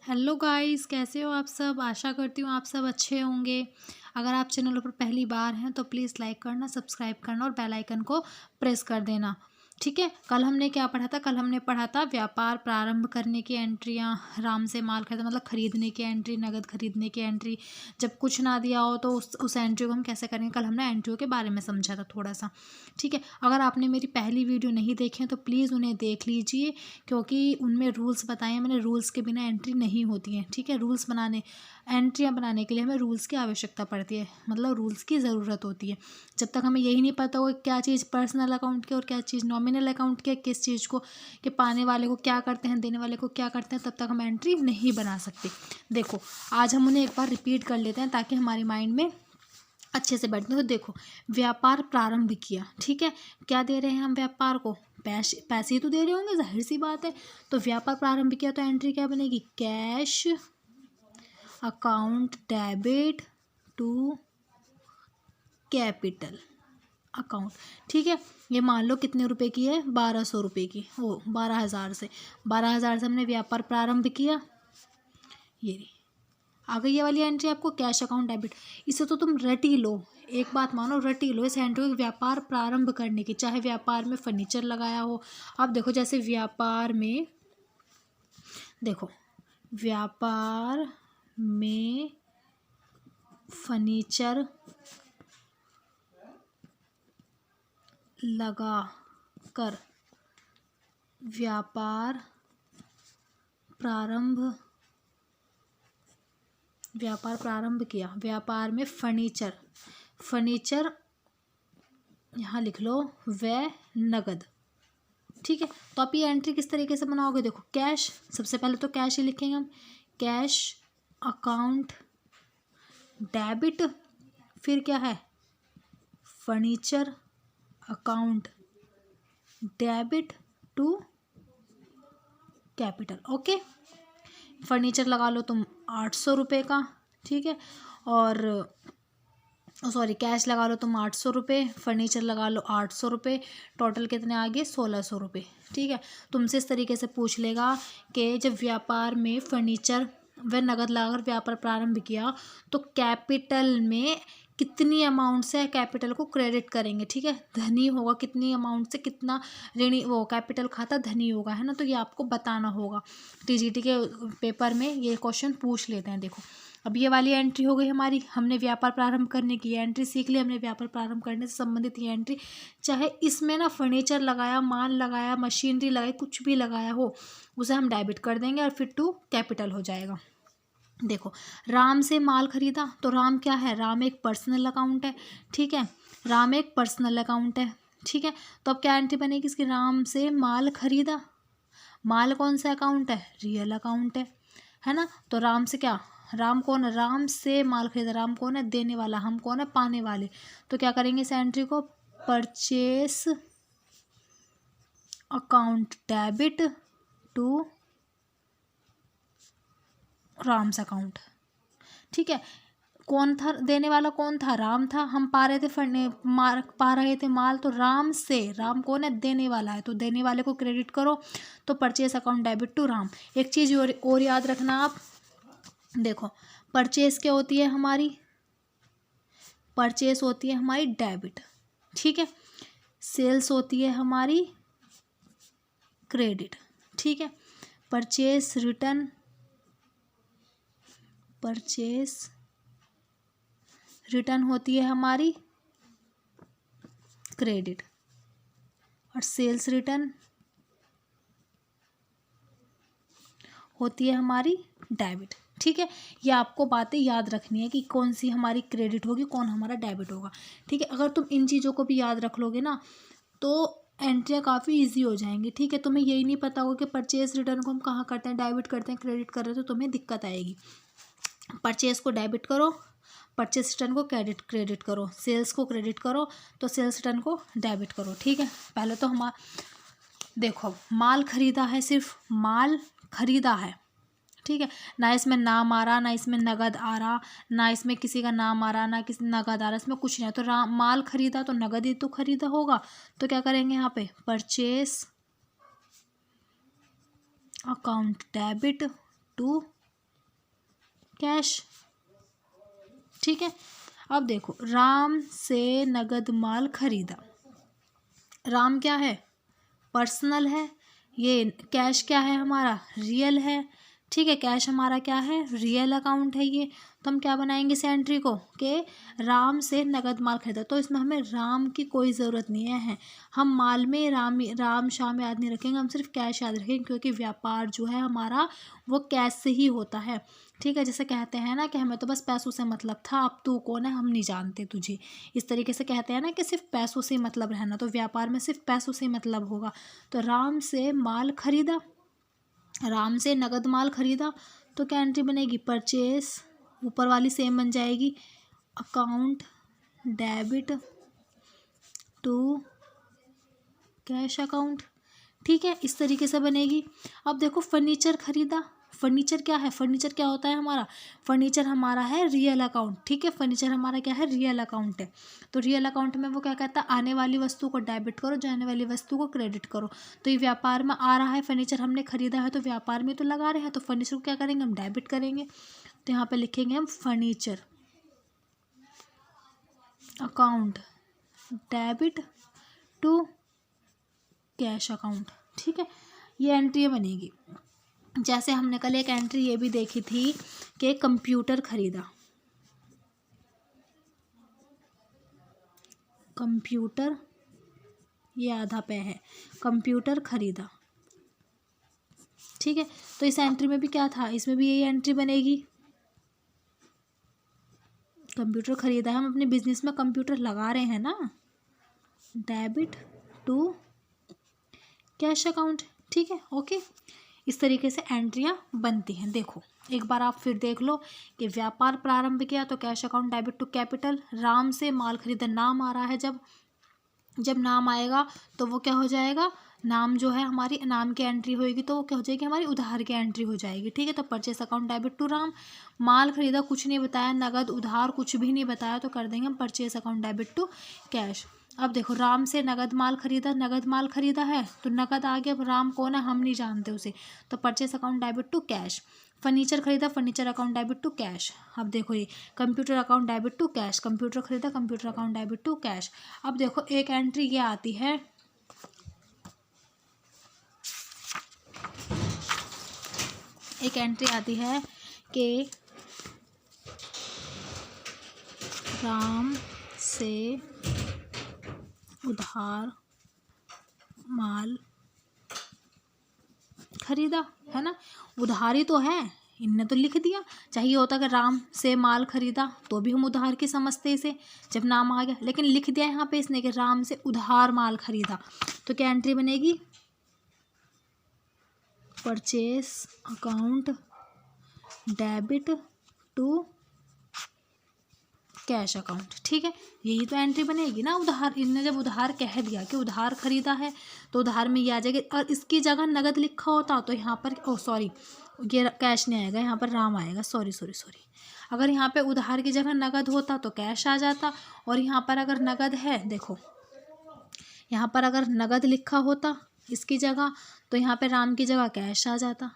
Hello guys, कैसे हो आप सब। आशा करती हूँ आप सब अच्छे होंगे। अगर आप चैनल पर पहली बार हैं तो प्लीज़ लाइक करना, सब्सक्राइब करना और बेल आइकन को प्रेस कर देना। ठीक है। कल हमने क्या पढ़ा था? कल हमने पढ़ा था व्यापार प्रारंभ करने की एंट्रियाँ, राम से माल खरीदा मतलब खरीदने की एंट्री, नगद खरीदने की एंट्री। जब कुछ ना दिया हो तो उस एंट्री को हम कैसे करेंगे, कल हमने एंट्रियों के बारे में समझा था थोड़ा सा। ठीक है। अगर आपने मेरी पहली वीडियो नहीं देखी है तो प्लीज़ उन्हें देख लीजिए, क्योंकि उनमें रूल्स बताए हैं मैंने। रूल्स के बिना एंट्री नहीं होती है। ठीक है। एंट्रियाँ बनाने के लिए हमें रूल्स की आवश्यकता पड़ती है, मतलब रूल्स की ज़रूरत होती है। जब तक हमें यही नहीं पता हो क्या चीज़ पर्सनल अकाउंट की और क्या चीज़ नॉमिनल अकाउंट की, किस चीज़ को कि पाने वाले को क्या करते हैं, देने वाले को क्या करते हैं, तब तक हम एंट्री नहीं बना सकते। देखो, आज हम उन्हें एक बार रिपीट कर लेते हैं ताकि हमारे माइंड में अच्छे से बैठने। तो देखो, व्यापार प्रारंभ किया। ठीक है। क्या दे रहे हैं हम व्यापार को? पैसे ही तो दे रहे होंगे, जाहिर सी बात है। तो व्यापार प्रारंभ किया तो एंट्री क्या बनेगी? Cash account debit to capital account. ठीक है। ये मान लो कितने रुपए की है? 1200 रुपये की। 12,000 से हमने व्यापार प्रारंभ किया। ये रही आ गई ये वाली एंट्री आपको, कैश अकाउंट डेबिट। इसे तो तुम रट ही लो, एक बात मानो, रट ही लो इस एंट्री को। व्यापार प्रारंभ करने की, चाहे व्यापार में फर्नीचर लगाया हो। अब देखो, जैसे व्यापार में, देखो व्यापार में फर्नीचर लगा कर व्यापार प्रारंभ किया। व्यापार में फर्नीचर यहाँ लिख लो, व नगद। ठीक है। तो आप ये एंट्री किस तरीके से बनाओगे? देखो, कैश, सबसे पहले तो कैश ही लिखेंगे हम। कैश अकाउंट डेबिट, फिर क्या है? Furniture account debit to capital. Okay. Furniture लगा लो तुम 800 रुपये का। ठीक है। और सॉरी, कैश लगा लो तुम 800 रुपये, फर्नीचर लगा लो 800 रुपये, टोटल कितने आ गए? 1600 रुपये। ठीक है। तुमसे इस तरीके से पूछ लेगा कि जब व्यापार में फर्नीचर व नगद लगाकर व्यापार प्रारंभ किया तो कैपिटल में कितनी अमाउंट से कैपिटल को क्रेडिट करेंगे। ठीक है। धनी होगा कितनी अमाउंट से, कितना ऋणी, वो कैपिटल खाता धनी होगा, है ना। तो ये आपको बताना होगा। टीजीटी के पेपर में ये क्वेश्चन पूछ लेते हैं। देखो, अब ये वाली एंट्री हो गई हमारी। हमने व्यापार प्रारंभ करने की एंट्री सीख ली। हमने व्यापार प्रारंभ करने से संबंधित ये एंट्री, चाहे इसमें ना फर्नीचर लगाया, माल लगाया, मशीनरी लगाई, कुछ भी लगाया हो, उसे हम डेबिट कर देंगे और फिर टू कैपिटल हो जाएगा। देखो, राम से माल खरीदा तो राम क्या है? राम एक पर्सनल अकाउंट है। ठीक है। राम एक पर्सनल अकाउंट है। ठीक है। तो अब क्या एंट्री बनेगी इसकी? राम से माल खरीदा। माल कौन सा अकाउंट है? रियल अकाउंट है ना। तो राम से क्या, राम कौन है? राम से माल खरीदा। राम कौन है? देने वाला। हम कौन है? पाने वाले। तो क्या करेंगे इस एंट्री को? Purchase account debit to Ram's account. ठीक है। कौन था देने वाला? कौन था? राम था। हम पा रहे थे माल, तो राम से, राम कौन है? देने वाला है, तो देने वाले को क्रेडिट करो। तो purchase account debit to Ram. एक चीज़ और याद रखना आप। देखो, परचेस क्या होती है हमारी? परचेस होती है हमारी डेबिट। ठीक है। सेल्स होती है हमारी क्रेडिट। ठीक है। परचेस रिटर्न होती है हमारी क्रेडिट, और सेल्स रिटर्न होती है हमारी डेबिट। ठीक है। ये आपको बातें याद रखनी है कि कौन सी हमारी क्रेडिट होगी, कौन हमारा डेबिट होगा। ठीक है। अगर तुम इन चीज़ों को भी याद रख लोगे ना तो एंट्रियाँ काफ़ी इजी हो जाएंगी। ठीक है। तुम्हें यही नहीं पता होगा कि परचेज रिटर्न को हम कहाँ करते हैं, डेबिट करते हैं, क्रेडिट कर रहे हैं, तो तुम्हें दिक्कत आएगी। परचेज को डेबिट करो, परचेज रिटर्न को क्रेडिट करो, सेल्स को क्रेडिट करो तो सेल्स रिटर्न को डेबिट करो। ठीक है। पहले तो देखो, माल खरीदा है, सिर्फ माल खरीदा है। ठीक है। ना इसमें नाम आ रहा, ना इसमें नगद आ रहा, ना इसमें किसी का नाम आ रहा, ना किसी नगद आ रहा, इसमें कुछ नहीं है। तो माल खरीदा तो नगद ही तो खरीदा होगा। तो क्या करेंगे यहाँ पे? Purchase account debit to cash. ठीक है, अब देखो राम से नगद माल खरीदा। राम क्या है? पर्सनल है। ये कैश क्या है? हमारा रियल है। ठीक है, कैश हमारा क्या है? रियल अकाउंट है ये। तो हम क्या बनाएंगे इस एंट्री को कि राम से नगद माल खरीदा। तो इसमें हमें राम की कोई ज़रूरत नहीं है। हम माल में राम शाम याद नहीं रखेंगे, हम सिर्फ कैश याद रखेंगे, क्योंकि व्यापार जो है हमारा वो कैश से ही होता है। ठीक है, जैसे कहते हैं ना कि हमें तो बस पैसों से मतलब था, अब तू कौन है हम नहीं जानते तुझे। इस तरीके से कहते हैं ना कि सिर्फ पैसों से मतलब रहना, तो व्यापार में सिर्फ पैसों से मतलब होगा। तो राम से माल खरीदा, राम से नगद माल खरीदा, तो क्या एंट्री बनेगी? परचेस, ऊपर वाली सेम बन जाएगी, account debit to cash account. ठीक है, इस तरीके से बनेगी। अब देखो फर्नीचर खरीदा। फर्नीचर क्या है? फर्नीचर क्या होता है हमारा? फर्नीचर हमारा है रियल अकाउंट। ठीक है, फर्नीचर हमारा क्या है? रियल अकाउंट है। तो रियल अकाउंट में वो क्या कहता है? आने वाली वस्तु को डेबिट करो, जाने वाली वस्तु को क्रेडिट करो। तो ये व्यापार में आ रहा है, फर्नीचर हमने खरीदा है तो व्यापार में तो लगा रहे हैं, तो फर्नीचर को क्या करेंगे? हम डेबिट करेंगे। तो यहाँ पे लिखेंगे हम furniture account debit to cash account. ठीक है, ये एंट्री बनेगी। जैसे हमने कल एक एंट्री ये भी देखी थी कि कंप्यूटर खरीदा। कंप्यूटर, ये आधा पे है, कंप्यूटर खरीदा। ठीक है, तो इस एंट्री में भी क्या था? इसमें भी यही एंट्री बनेगी। कंप्यूटर खरीदा है, हम अपने बिजनेस में कंप्यूटर लगा रहे हैं ना। Debit to cash account. ठीक है, ओके। इस तरीके से एंट्रियां बनती हैं। देखो एक बार आप फिर देख लो कि व्यापार प्रारंभ किया तो cash account debit to capital, Ram से माल खरीदा, नाम आ रहा है, जब नाम आएगा तो वो क्या हो जाएगा? नाम जो है हमारी नाम की एंट्री होएगी तो वो क्या हो जाएगी? हमारी उधार की एंट्री हो जाएगी। ठीक है, तो purchase account debit to Ram, माल खरीदा कुछ नहीं बताया, नगद उधार कुछ भी नहीं बताया, तो कर देंगे हम purchase account debit to cash. अब देखो राम से नगद माल खरीदा, नगद माल खरीदा है तो नगद आ गया, अब राम कौन है हम नहीं जानते उसे, तो purchase account debit to cash. Furniture खरीदा, furniture account debit to cash. अब देखो ये computer account debit to cash, computer खरीदा, computer account debit to cash. अब देखो एक एंट्री ये आती है, एक एंट्री आती है कि राम से उधार माल खरीदा, है ना, उधारी तो है, इनने तो लिख दिया। चाहिए होता कि राम से माल खरीदा तो भी हम उधार की समझते इसे, जब नाम आ गया, लेकिन लिख दिया यहाँ पे इसने कि राम से उधार माल खरीदा। तो क्या एंट्री बनेगी? Purchase account debit to cash account. ठीक है, यही तो एंट्री बनेगी ना। उधार, इनने जब उधार कह दिया कि उधार खरीदा है तो उधार में ये आ जाएगा, और इसकी जगह नगद लिखा होता तो यहाँ पर सॉरी ये कैश नहीं आएगा, यहाँ पर राम आएगा, सॉरी। अगर यहाँ पे उधार की जगह नगद होता तो कैश आ जाता, और यहाँ पर अगर नगद है, देखो यहाँ पर अगर नगद लिखा होता इसकी जगह तो यहाँ पे राम की जगह कैश आ जाता।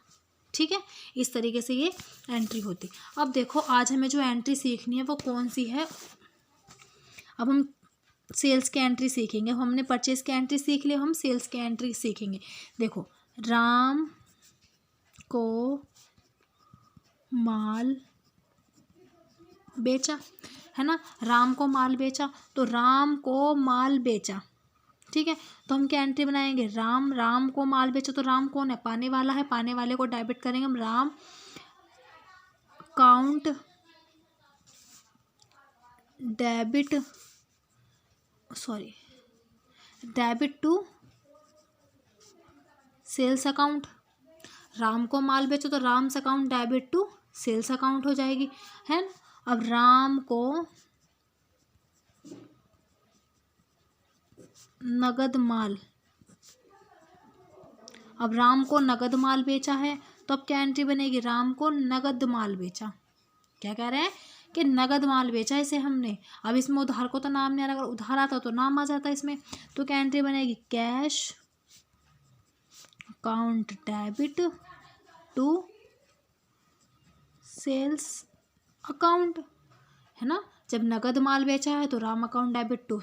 ठीक है, इस तरीके से ये एंट्री होती। अब देखो आज हमें जो एंट्री सीखनी है वो कौन सी है? अब हम सेल्स की एंट्री सीखेंगे। हमने परचेज की एंट्री सीख ली, हम सेल्स की एंट्री सीखेंगे। देखो राम को माल बेचा, है ना, राम को माल बेचा, तो राम को माल बेचा। ठीक है, तो हम क्या एंट्री बनाएंगे? राम को माल बेचा, तो राम कौन है? पाने वाला है, पाने वाले को डेबिट करेंगे हम, Ram account debit to sales account. Ram को माल बेचो तो Ram's account debit to sales account हो जाएगी, है ना। अब राम को नगद माल, अब राम को नगद माल बेचा है तो अब क्या एंट्री बनेगी? राम को नगद माल बेचा। क्या कह रहे हैं कि नगद माल बेचा इसे हमने। अब इसमें उधार को तो नाम नहीं आ रहा, अगर उधार आता तो नाम आ जाता इसमें। तो क्या एंट्री बनेगी? Cash account debit to sales account, है ना। जब नगद माल बेचा है तो Ram account debit to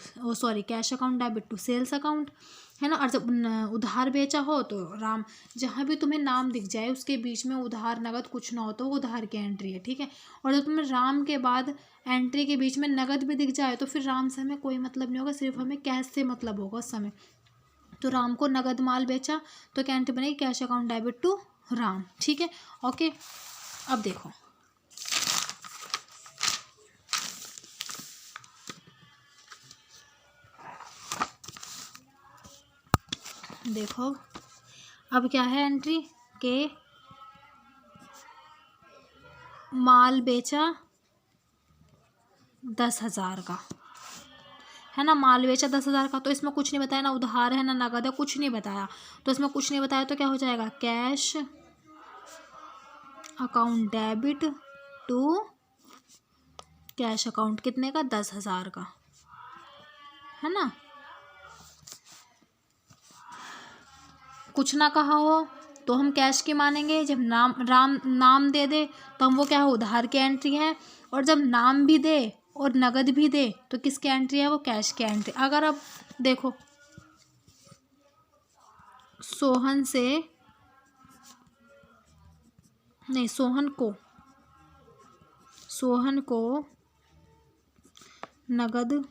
cash account debit to sales account, है ना। और जब उधार बेचा हो तो राम, जहाँ भी तुम्हें नाम दिख जाए उसके बीच में उधार नगद कुछ ना हो तो वो उधार की एंट्री है, ठीक है। और जब तुम्हें राम के बाद एंट्री के बीच में नगद भी दिख जाए तो फिर राम से हमें कोई मतलब नहीं होगा, सिर्फ हमें कैश से मतलब होगा उस समय। तो राम को नगद माल बेचा तो क्या एंट्री बनेगी, cash account debit to Ram, ठीक है। ओके, अब देखो देखो अब क्या है एंट्री के माल बेचा 10,000 का, है ना। माल बेचा 10,000 का, तो इसमें कुछ नहीं बताया, ना उधार है ना नगद है, कुछ नहीं बताया। तो इसमें कुछ नहीं बताया तो क्या हो जाएगा, cash account debit to cash account कितने का, 10,000 का, है ना। कुछ ना कहा हो तो हम कैश की मानेंगे, जब नाम दे दे तो हम वो क्या है, उधार की एंट्री है। और जब नाम भी दे और नगद भी दे तो किसकी एंट्री है, वो कैश की एंट्री। अगर अब देखो सोहन को नगद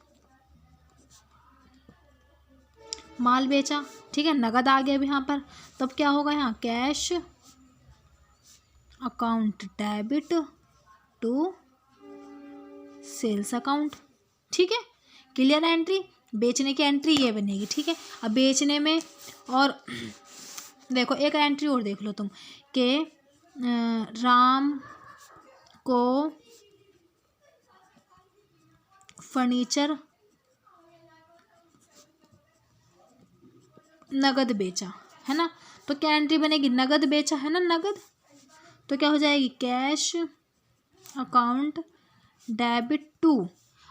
माल बेचा, ठीक है, नगद आ गया अभी यहाँ पर, तब क्या होगा, यहाँ cash account debit to sales account, ठीक है। क्लियर एंट्री, बेचने की एंट्री ये बनेगी, ठीक है। अब बेचने में और देखो एक एंट्री और देख लो तुम कि राम को फर्नीचर नगद बेचा, है ना। तो क्या एंट्री बनेगी, नगद बेचा है ना, नगद, तो क्या हो जाएगी, कैश अकाउंट डेबिट टू।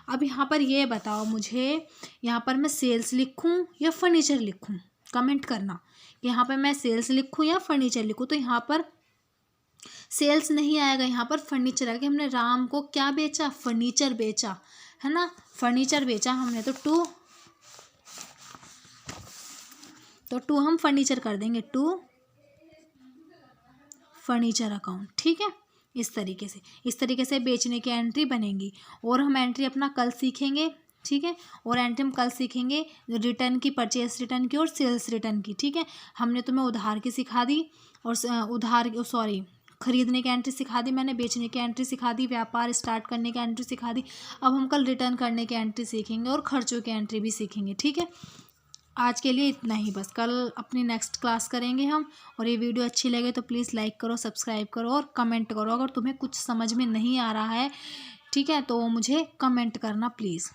अब यहाँ पर ये बताओ मुझे, यहाँ पर मैं सेल्स लिखूँ या फर्नीचर लिखूँ, कमेंट करना कि यहाँ पर मैं सेल्स लिखूँ या फर्नीचर लिखूँ। तो यहाँ पर सेल्स नहीं आएगा, यहाँ पर फर्नीचर आएगा। हमने राम को क्या बेचा, फर्नीचर बेचा, है ना, फर्नीचर बेचा हमने, तो टू हम फर्नीचर कर देंगे, टू फर्नीचर अकाउंट, ठीक है। इस तरीके से बेचने की एंट्री बनेगी। और हम एंट्री अपना कल सीखेंगे, ठीक है। और एंट्री हम कल सीखेंगे रिटर्न की, परचेस रिटर्न की और सेल्स रिटर्न की, ठीक है। हमने तुम्हें उधार की सिखा दी और खरीदने की एंट्री सिखा दी मैंने, बेचने की एंट्री सिखा दी, व्यापार स्टार्ट करने की एंट्री सिखा दी। अब हम कल रिटर्न करने की एंट्री सीखेंगे और खर्चों की एंट्री भी सीखेंगे, ठीक है। आज के लिए इतना ही बस, कल अपनी नेक्स्ट क्लास करेंगे हम। और ये वीडियो अच्छी लगे तो प्लीज़ लाइक करो, सब्सक्राइब करो और कमेंट करो। अगर तुम्हें कुछ समझ में नहीं आ रहा है, ठीक है, तो मुझे कमेंट करना प्लीज़।